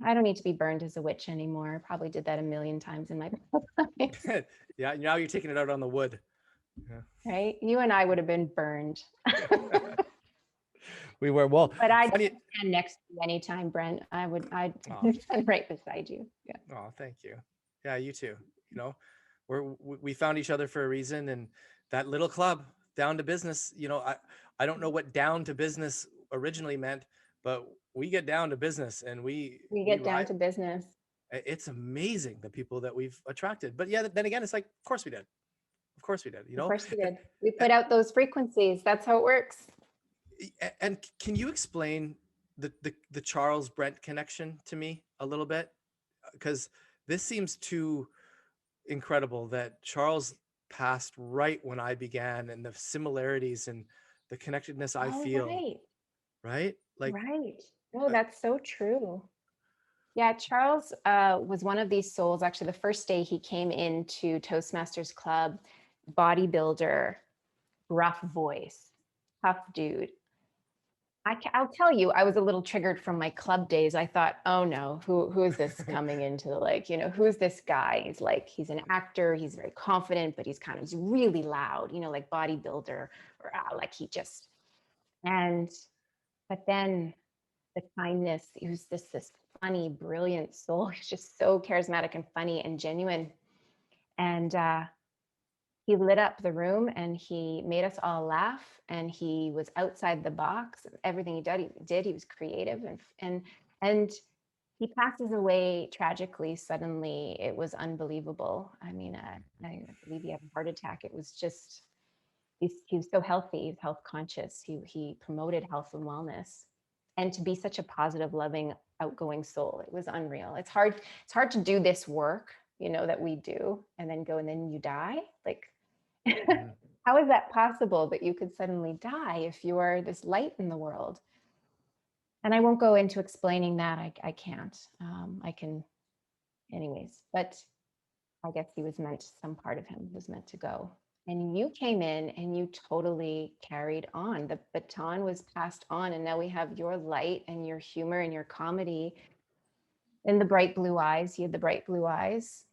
I don't need to be burned as a witch anymore. Probably did that a million times in my life. Yeah, now you're taking it out on the wood. Yeah. Right? You and I would have been burned. We were, well, But I'd funny. stand next to you anytime, Brent. I'd Oh, stand right beside you. Yeah. oh, thank you. Yeah, you too. You know, we found each other for a reason, and that little club, down to business. I don't know what down to business originally meant, but we get down to business, and We we get down ride. to business. It's amazing the people that we've attracted. But yeah, then again, it's like, of course we did. Of course we did. Of course we And, did. We put out those frequencies. That's how it works. and can you explain the Charles Brent connection to me a little bit? Because this seems too incredible that Charles passed right when I began, and the similarities and the connectedness I Oh, feel, right. right? Like, Right. No, uh, that's so true. Yeah, Charles was one of these souls. Actually, the first day he came into Toastmasters Club, bodybuilder, rough voice, tough dude. I'll tell you, I was a little triggered from my club days. I thought, oh no, who is this coming into who's this guy? He's an actor, he's very confident, but he's really loud, like bodybuilder, or like he just, and, but then the kindness, he was this funny, brilliant soul. He's just so charismatic and funny and genuine. And he lit up the room and he made us all laugh, and he was outside the box. Everything he was creative, and he passes away tragically suddenly. It was unbelievable. I mean, I believe he had a heart attack. It was just, he was so healthy, he's health conscious. He promoted health and wellness, and to be such a positive, loving, outgoing soul, it was unreal. It's hard to do this work, that we do, and then go and then you die. Like, mhm. how is that possible that you could suddenly die if you are this light in the world? And I won't go into explaining that. I can't. I can, anyways. But I guess some part of him was meant to go. And you came in and you totally carried on. The baton was passed on, and now we have your light and your humor and your comedy and the bright blue eyes. You had the bright blue eyes.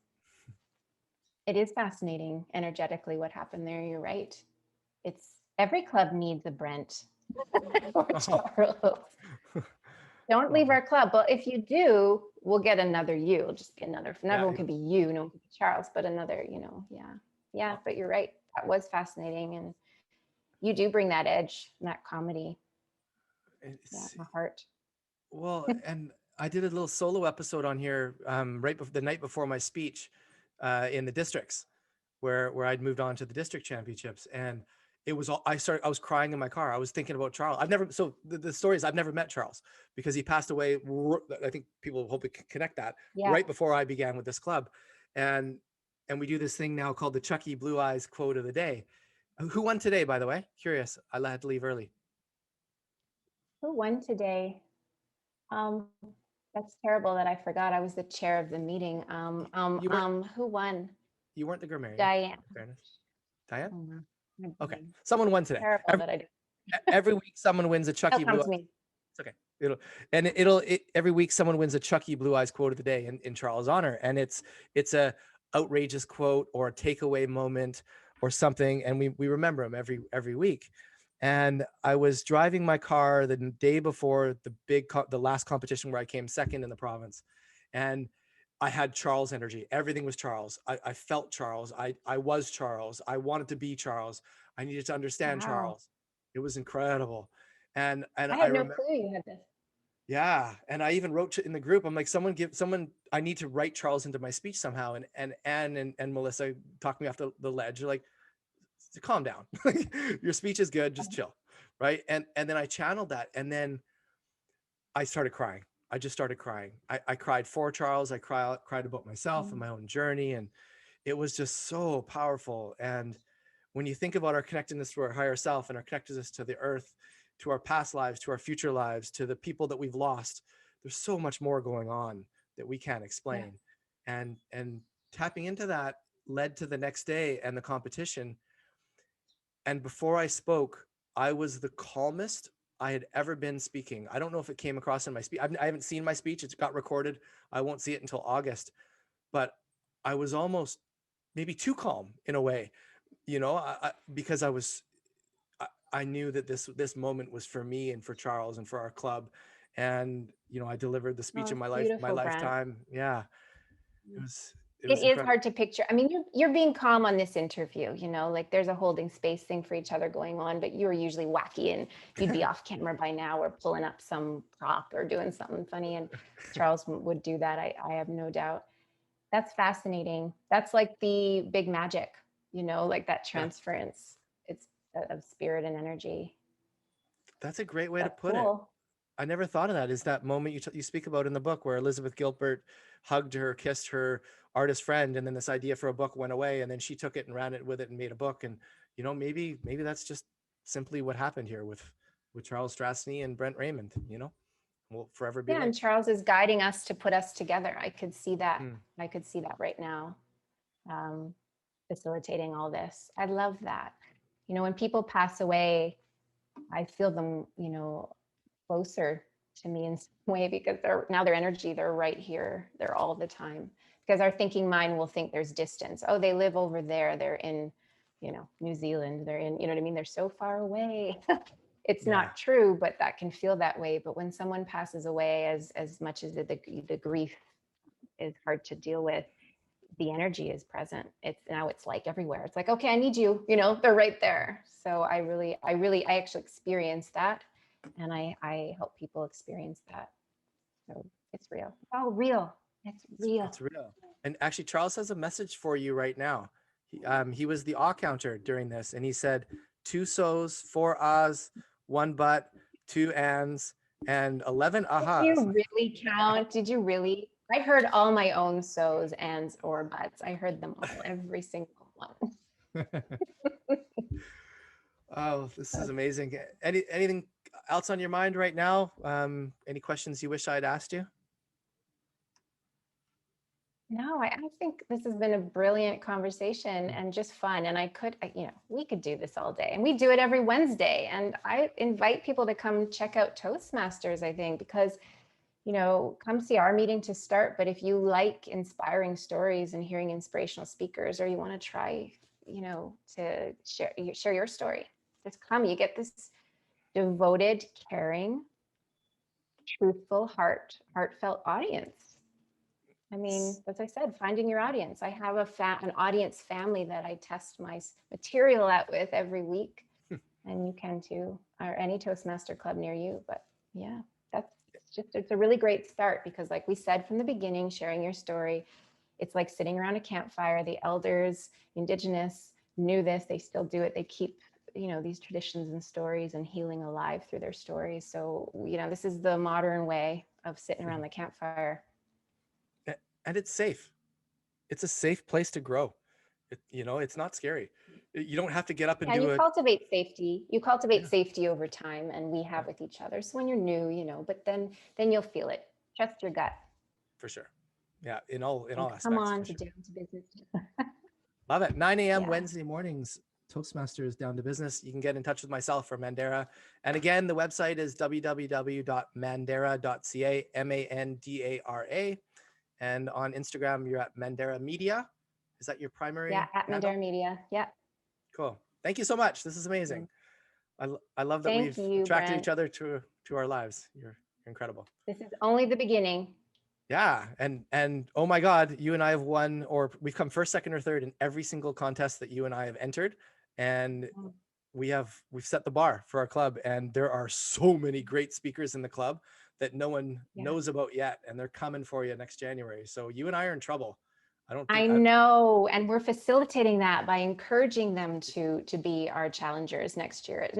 It is fascinating energetically what happened there. You're right. It's every club needs a Brent or Oh, Charles. Don't leave oh, our club. But if you do, we'll get another you. It'll just be another yeah. one could be you, no one could be Charles, but another, yeah. Yeah, Oh, but you're right. That was fascinating. And you do bring that edge and that comedy. Yeah, it's, my heart. well, and I did a little solo episode on here, right before the night before my speech, in the districts, where I'd moved on to the district championships, and it was all I was crying in my car. I was thinking about Charles. I've never so the story is I've never met Charles because he passed away. I think people hope we can connect that Yeah. right before I began with this club, and we do this thing now called the Chucky Blue Eyes quote of the day. Who won today, by the way? Curious. I had to leave early. Who won today? Um, that's terrible that I forgot. I was the chair of the meeting. You weren't. Who won? You weren't the grammarian. Diane. In fairness, Diane. Oh, no. My Okay, brain. someone won today. Terrible that I did. Every week, someone wins a It'll Chucky come Blue. to me. It's okay. Every week someone wins a Chucky Blue Eyes quote of the day in Charles' honor, and it's a outrageous quote or a takeaway moment or something, and we remember him every week. And I was driving my car the day before the last competition where I came second in the province, and I had Charles energy. Everything was Charles. I felt Charles. I was Charles. I wanted to be Charles. I needed to understand Wow. Charles. It was incredible. And I I had no remember, clue you had this. yeah. And I even wrote in the group, I'm like, someone, I need to write Charles into my speech somehow. And Anne and Melissa talked me off the ledge. They're like, calm down. Your speech is good. Just chill. Right. And then I channeled that. And then I started crying. I just started crying. I cried for Charles. I cried about myself and my own journey. And it was just so powerful. And when you think about our connectedness to our higher self and our connectedness to the earth, to our past lives, to our future lives, to the people that we've lost, there's so much more going on that we can't Yeah. explain. And tapping into that led to the next day and the competition. And before I spoke, I was the calmest I had ever been speaking. I don't know if it came across in my speech. I haven't seen my speech. It's got recorded. I won't see it until August. But I was almost maybe too calm in a way, because I knew that this moment was for me and for Charles and for our club. And, I delivered the speech Oh, of it's my beautiful, Brent. lifetime. Yeah. It was, it It was is incredible. hard to picture. I mean, you're being calm on this interview, like there's a holding space thing for each other going on, but you're usually wacky and you'd be off camera by now or pulling up some prop or doing something funny. And Charles would do that. I have no doubt. That's fascinating. That's like the big magic, like that Yeah. transference. It's of spirit and energy. That's a great way to That's put it. cool. I never thought of that. Is that moment you speak about in the book where Elizabeth Gilbert hugged her, kissed her artist friend, and then this idea for a book went away, and then she took it and ran it with it and made a book. And maybe that's just simply what happened here with Charles Strassny and Brent Raymond. Will forever be Yeah, and linked. Charles is guiding us to put us together. I could see that. Hmm. I could see that right now. Um, Facilitating all this. I love that. When people pass away, I feel them, closer to me in some way because now their energy, they're right here. They're all the time. Because our thinking mind will think there's distance. Oh, they live over there. They're in, New Zealand. They're in, what I mean? They're so far away. It's Yeah. not true, but that can feel that way. But when someone passes away, as much as the grief is hard to deal with, the energy is present. It's like everywhere. It's like, okay, I need you, they're right there. So I actually experience that. And I help people experience that. So it's real. Oh, real. It's real. It's real. And actually, Charles has a message for you right now. He was the ah counter during this, and he said 2 so's, 4 ahs, 1 but, 2 ands, and 11 Did ahas. you really count? Did you really? I heard all my own so's, ands, or buts. I heard them all, every single one. Oh, this is amazing. Anything else on your mind right now? Any questions you wish I'd asked you? No, I think this has been a brilliant conversation and just fun. And we could do this all day, and we do it every Wednesday. And I invite people to come check out Toastmasters, I think, because, come see our meeting to start. But if you like inspiring stories and hearing inspirational speakers, or you want to try, to share your story, just come. You get this devoted, caring, truthful, heartfelt audience. I mean, as I said, finding your audience. I have an audience family that I test my material out with every week, and you can too, or any Toastmaster club near you. But yeah, it's a really great start because, like we said from the beginning, sharing your story, it's like sitting around a campfire. The elders, Indigenous, knew this. They still do it. They keep these traditions and stories and healing alive through their stories. So this is the modern way of sitting around the campfire. And it's safe. It's a safe place to grow. It's not scary. You don't have to get up and And do you it. cultivate safety. You cultivate Yeah, safety over time, and we yeah, have with each other. So when you're new, but then you'll feel it. Trust your gut for sure. Yeah, in all and come aspects, on for to sure. down to business. Love it. 9 a.m. Yeah. Wednesday mornings, Toastmasters Down to Business. You can get in touch with myself or Mandara. And again, the website is www.mandara.ca, Mandara. And on Instagram, you're at Mandara Media. Is that your Yeah. primary At handle? Mandara Media. Yeah. Cool. Thank you so much. This is amazing. I love that Thank we've you, attracted Brent. each other to our lives. You're incredible. This is only the beginning. Yeah, and oh my God, you and I have won, or we've come first, second, or third in every single contest that you and I have entered, and we've set the bar for our club. And there are so many great speakers in the club that no one knows about yet, and they're coming for you next January. So you and I are in trouble. I know, and we're facilitating that by encouraging them to be our challengers next year's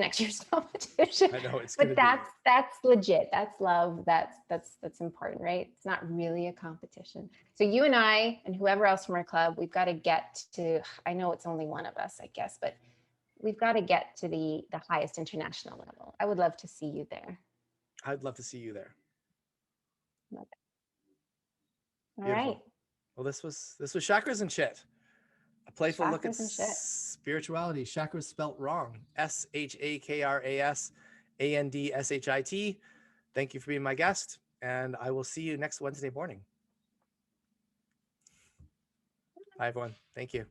competition. I know it's But gonna be. that's legit. That's love. That's important, right? It's not really a competition. So you and I and whoever else from our club, we've got to get to. I know it's only one of us, I guess, but we've got to get to the highest international level. I would love to see you there. I'd love to see you there. Love it. All Beautiful. right. Well, this was Chakras and Shit. A playful look at Chakras and shit. spirituality. Chakras spelt wrong. Shakras. ANDSHIT. Thank you for being my guest, and I will see you next Wednesday morning. Bye, everyone. Thank you.